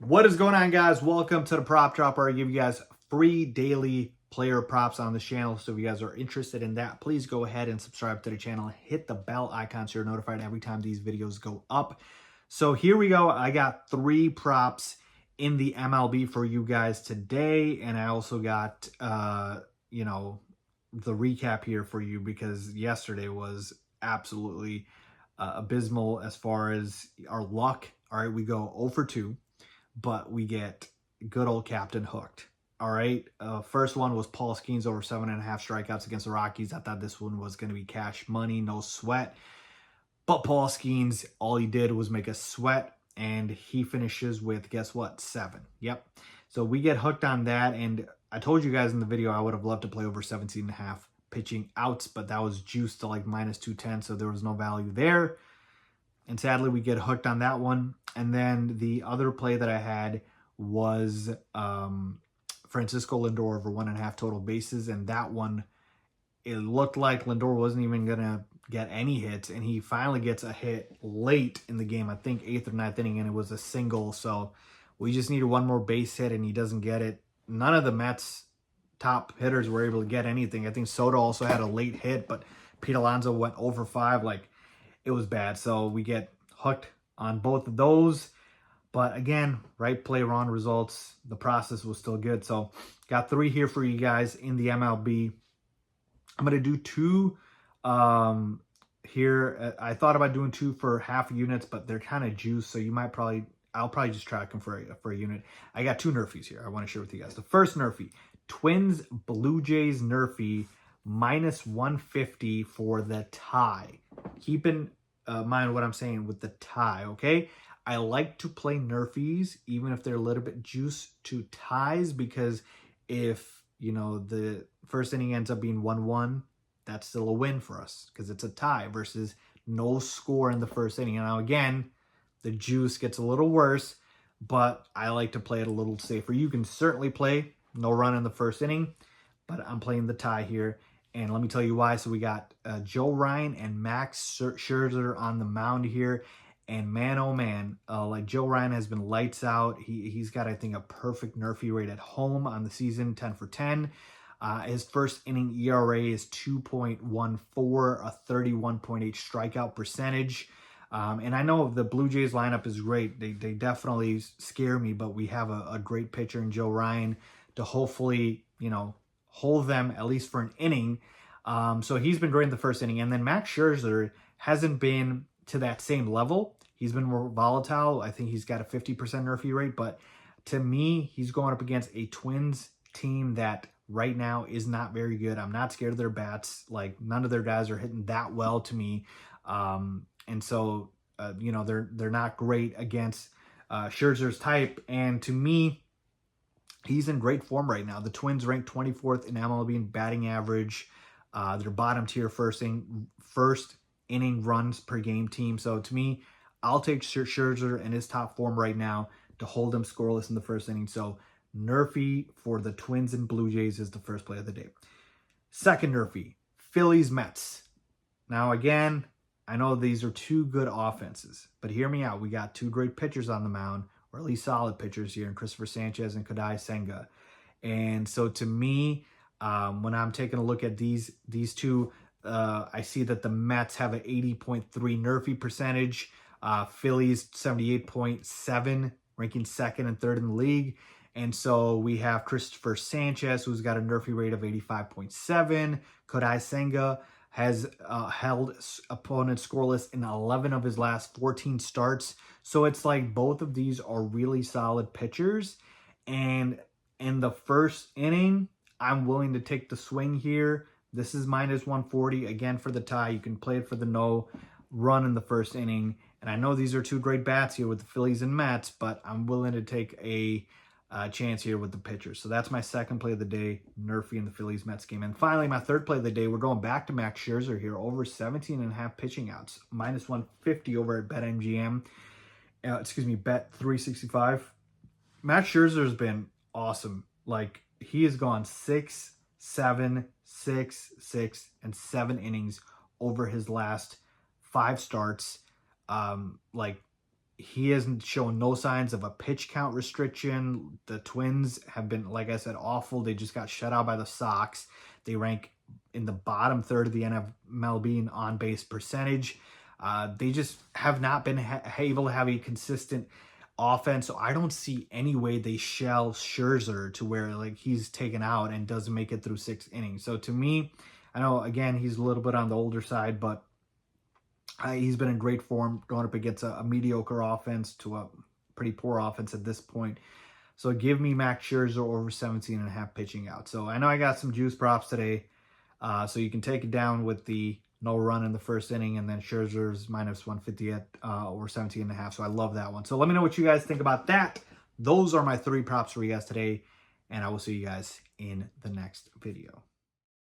What is going on, guys? Welcome to the Prop Dropper. I give you guys free daily player props on this channel. So if you guys are interested in that, please go ahead and subscribe to the channel. Hit the bell icon so you're notified every time these videos go up. So here we go. I got 3 props in the MLB for you guys today. And I also got, the recap here for you because yesterday was absolutely abysmal as far as our luck. All right, we go 0 for 2. But we get good old Captain hooked. All right. First one was Paul Skeens over 7.5 strikeouts against the Rockies. I thought this one was going to be cash money, no sweat. But Paul Skeens, all he did was make us sweat, and he finishes with, guess what, 7. Yep. So we get hooked on that, and I told you guys in the video I would have loved to play over 17.5 pitching outs, but that was juiced to like minus 210, so there was no value there. And sadly, we get hooked on that one. And then the other play that I had was Francisco Lindor over 1.5 total bases. And that one, it looked like Lindor wasn't even going to get any hits. And he finally gets a hit late in the game, I think 8th or 9th inning, and it was a single. So we just needed one more base hit, and he doesn't get it. None of the Mets' top hitters were able to get anything. I think Soto also had a late hit, but Pete Alonso went over 5. It was bad. So we get hooked on both of those. But again, right play, wrong results. The process was still good. So got 3 here for you guys in the MLB. I'm going to do 2 here. I thought about doing 2 for half units, but they're kind of juiced. So I'll probably just track them for a unit. I got 2 Nerfies here I want to share with you guys. The first Nerfie, Twins Blue Jays Nerfie, minus 150 for the tie. Keep in mind what I'm saying with the tie, okay? I like to play Nerfies, even if they're a little bit juice to ties, because if, the first inning ends up being 1-1, that's still a win for us because it's a tie versus no score in the first inning. And now, again, the juice gets a little worse, but I like to play it a little safer. You can certainly play no run in the first inning, but I'm playing the tie here. And let me tell you why. So we got Joe Ryan and Max Scherzer on the mound here. And man, oh man, Joe Ryan has been lights out. He's got, I think, a perfect Nerfie rate at home on the season, 10 for 10. His first inning ERA is 2.14, a 31.8 strikeout percentage. And I know the Blue Jays lineup is great. They definitely scare me, but we have a great pitcher in Joe Ryan to hopefully, hold them at least for an inning. So he's been great in the first inning. And then Max Scherzer hasn't been to that same level. He's been more volatile. I think he's got a 50% Nerfie rate. But to me, he's going up against a Twins team that right now is not very good. I'm not scared of their bats. None of their guys are hitting that well to me. And so, they're not great against Scherzer's type. And to me, he's in great form right now. The Twins ranked 24th in MLB in batting average. They're bottom tier first inning runs per game team. So to me, I'll take Scherzer in his top form right now to hold him scoreless in the first inning. So Nerfie for the Twins and Blue Jays is the first play of the day. Second Nerfie, Phillies Mets. Now again, I know these are 2 good offenses, but hear me out. We got 2 great pitchers on the mound, or at least solid pitchers here, in Christopher Sanchez and Kodai Senga. And so to me, when I'm taking a look at these 2, I see that the Mets have an 80.3 Nerfie percentage, Phillies 78.7, ranking 2nd and 3rd in the league. And so we have Christopher Sanchez, who's got a Nerfie rate of 85.7. Kodai Senga has held opponents scoreless in 11 of his last 14 starts. So it's like both of these are really solid pitchers. And in the first inning, I'm willing to take the swing here. This is minus 140. Again, for the tie, you can play it for the no run in the first inning. And I know these are 2 great bats here with the Phillies and Mets, but I'm willing to take a chance here with the pitchers. So that's my second play of the day, Nerfie in the Phillies-Mets game. And finally, my third play of the day, we're going back to Max Scherzer here, over 17.5 pitching outs, minus 150 over at BetMGM. Bet365. Max Scherzer has been awesome. He has gone 6, 7, 6, 6, and 7 innings over his last 5 starts. he hasn't shown no signs of a pitch count restriction. The Twins have been, like I said, awful. They just got shut out by the Sox. They rank in the bottom third of the MLB in on-base percentage. They just have not been able to have a consistent offense. So I don't see any way they shell Scherzer to where like he's taken out and doesn't make it through 6 innings. So to me, I know, again, he's a little bit on the older side, but he's been in great form going up against a mediocre offense to a pretty poor offense at this point. So give me Max Scherzer over 17.5 pitching out. So I know I got some juice props today. So you can take it down with the no run in the first inning, and then Scherzer's minus 150 at over 17.5. So I love that one. So let me know what you guys think about that. Those are my 3 props for you guys today, and I will see you guys in the next video.